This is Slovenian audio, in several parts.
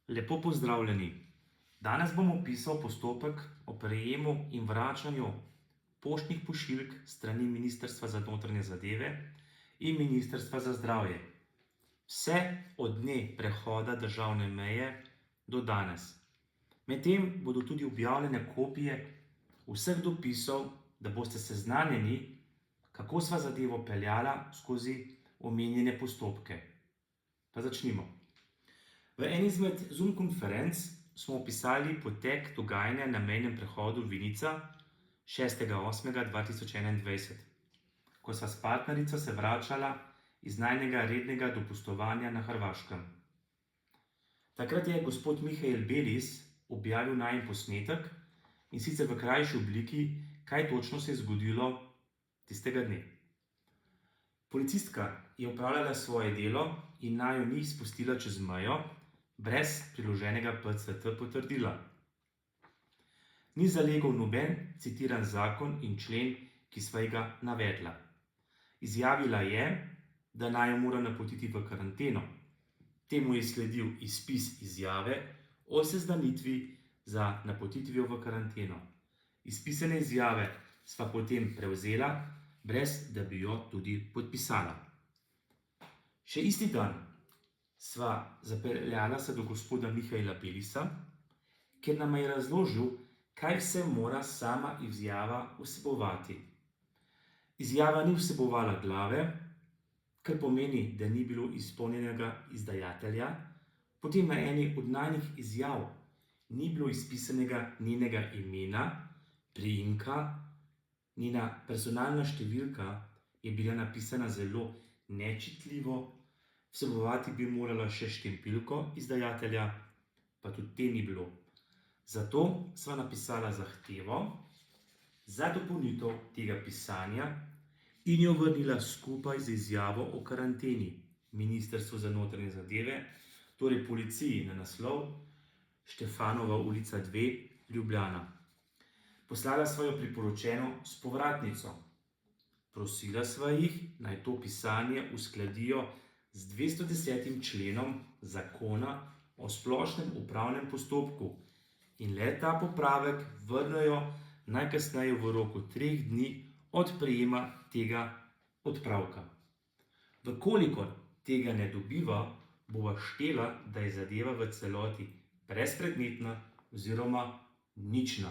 Lepo pozdravljeni. Danes bom opisal postopek o prejemu in vračanju poštnih pošiljk strani Ministrstva za notranje zadeve in Ministrstva za zdravje. Vse od dne prehoda državne meje do danes. Medtem bodo tudi objavljene kopije vseh dopisov, da boste seznanjeni, kako sva zadevo peljala skozi omenjene postopke. Pa začnimo. V eni izmed Zoom konferenc smo opisali potek dogajanja na mejnem prehodu Vinica 6.8.2021, ko sva s partnerico se vračala iz najnega rednega dopustovanja na Hrvaškem. Takrat je gospod Mihael Belis objavil najin posnetek, in sicer v krajši obliki, kaj točno se je zgodilo tistega dne. Policistka je opravljala svoje delo in naju ni spustila čez mejo, brez priloženega PCT potrdila. Ni zalegel noben citiran zakon in člen, ki sva ga navedla. Izjavila je, da naju mora napotiti v karanteno. Temu je sledil izpis izjave o seznanitvi za napotitvijo v karanteno. Izpisane izjave sva potem prevzela, brez da bi jo tudi podpisala. Še isti dan sva zapeljala se do gospoda Mihaela Belisa, ker nam je razložil, kaj vse mora sama izjava vsebovati. Izjava ni vsebovala glave, kar pomeni, da ni bilo izpolnjenega izdajatelja, potem na eni od najnih izjav ni bilo izpisanega njenega imena, priimka, njena personalna številka je bila napisana zelo nečitljivo, vsebovati bi morala še štempilko izdajatelja, pa tudi te ni bilo. Zato sva napisala zahtevo za dopolnitev tega pisanja in jo vrnila skupaj z izjavo o karanteni Ministrstvu za notranje zadeve, torej policiji, na naslov Štefanova ulica 2, Ljubljana. Poslala sva jo priporočeno s povratnico. Prosila sva jih, naj to pisanje uskladijo z 210. členom Zakona o splošnem upravnem postopku in le ta popravek vrnejo najkasneje v roku 3 dni od prejema tega odpravka. Vkolikor tega ne dobiva, bova štela, da je zadeva v celoti brezpredmetna oziroma nična.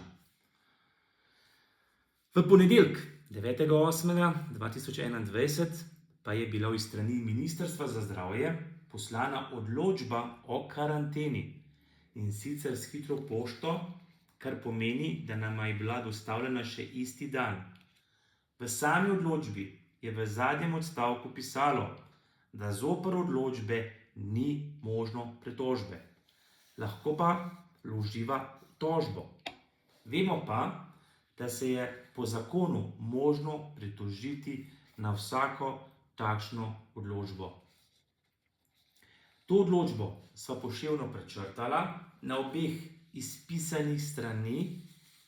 V ponedeljek 9.8.2021 pa je bila iz strani Ministrstva za zdravje poslana odločba o karanteni, in sicer s hitro pošto, kar pomeni, da nama je bila dostavljena še isti dan. V sami odločbi je v zadnjem odstavku pisalo, da zoper odločbe ni možno pritožbe. Lahko pa vloživa tožbo. Vemo pa, da se je po zakonu možno pritožiti na vsako takšno odločbo. To odločbo sva poševno prečrtala na obeh izpisanih strani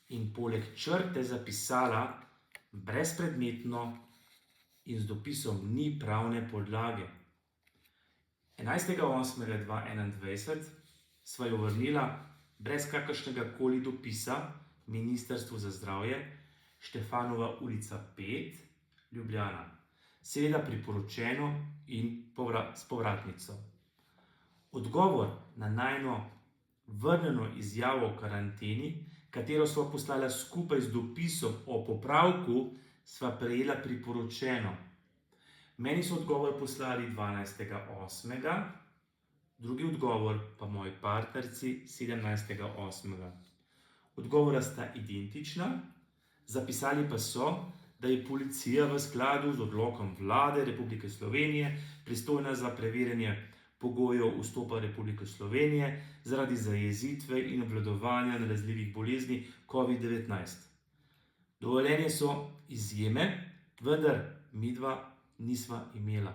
in poleg črte zapisala brezpredmetno in z dopisom ni pravne podlage. 11.8.2021 sva jo vrnila brez kakršnega koli dopisa Ministrstvu za zdravje, Štefanova ulica 5, Ljubljana. Seveda priporočeno in s povratnico. Odgovor na najino vrnjeno izjavo o karanteni, katero sva poslala skupaj z dopisom o popravku, sva prejela priporočeno. Meni so odgovor poslali 12.8., drugi odgovor pa moji partnerici 17.8. Odgovora sta identična, zapisali pa so, da je policija v skladu z odlokom Vlade Republike Slovenije pristojna za preverjanje pogojev vstopa Republike Slovenije zaradi zajezitve in obvladovanja nalezljivih bolezni COVID-19. Dovoljenje so izjeme, vendar midva nisva imela.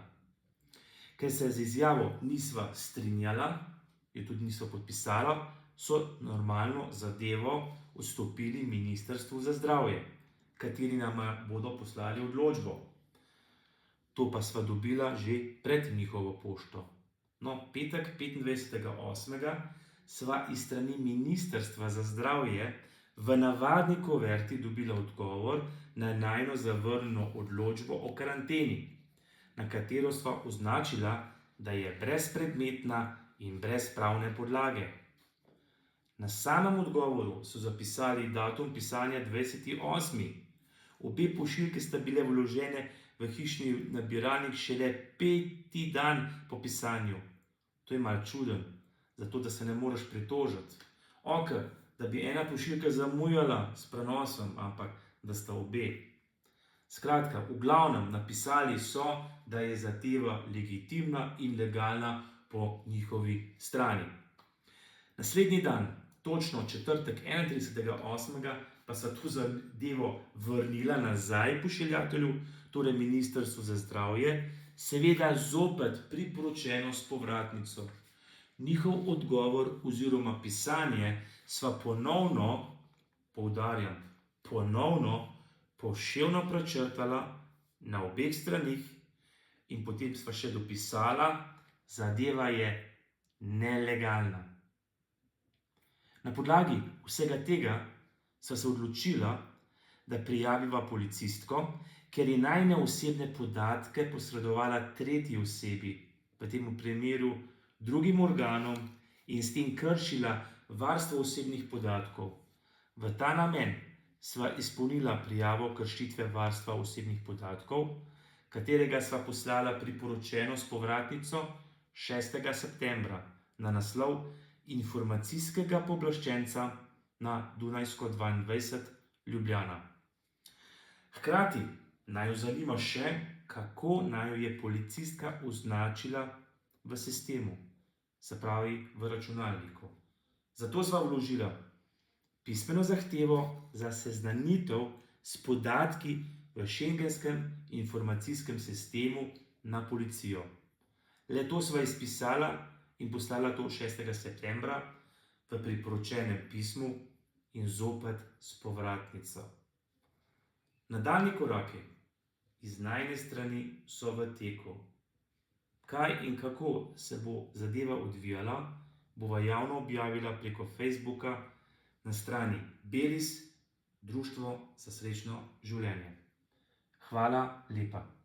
Ker se z izjavo nisva strinjala, jo tudi nisva podpisala, so normalno zadevo odstopili Ministrstvu za zdravje, kateri nama bodo poslali odločbo. To pa sva dobila že pred njihovo pošto. No, petek 25.8. sva iz strani Ministrstva za zdravje v navadni kuverti dobila odgovor na najino zavrnjeno odločbo o karanteni, na katero sva označila, da je brezpredmetna in brez pravne podlage. Na samem odgovoru so zapisali datum pisanja 20.8. Obe pošiljki sta bile vložene v hišni nabiralnik šele 5. dan po pisanju. To je malo čuden, zato da se ne moreš pritožiti. Ok, da bi ena pošiljka zamujala s prenosom, ampak da sta obe. Skratka, v glavnem napisali so, da je zadeva legitimna in legalna po njihovi strani. Naslednji dan, točno četrtek 31.8., pa so to zadevo vrnila nazaj pošiljatelju, torej Ministrstvu za zdravje, seveda zopet priporočeno s povratnico. Njihov odgovor oziroma pisanje sva ponovno, poudarjam, ponovno poševno prečrtala na obeh stranih in potem sva še dopisala, zadeva je nelegalna. Na podlagi vsega tega sva se odločila, da prijaviva policistko, ker je najine osebne podatke posredovala tretji osebi, v tem primeru drugim organom, in s tem kršila varstvo osebnih podatkov. V ta namen sva izpolnila prijavo kršitve varstva osebnih podatkov, katerega sva poslala priporočeno s povratnico 6. septembra na naslov informacijskega pooblaščenca na Dunajsko 22 Ljubljana. Hkrati naju zanima še, kako naju je policistka označila v sistemu, se pravi v računalniku. Zato sva vložila pismeno zahtevo za seznanitev s podatki v Schengenskem informacijskem sistemu na policijo. Le to sva izpisala in poslala to 6. septembra v priporočenem pismu in zopet s povratnico. Nadaljnji koraki iz najine strani so v teku. Kaj in kako se bo zadeva odvijala, bova javno objavila preko Facebooka na strani Belis, Društvo za srečno življenje. Hvala lepa.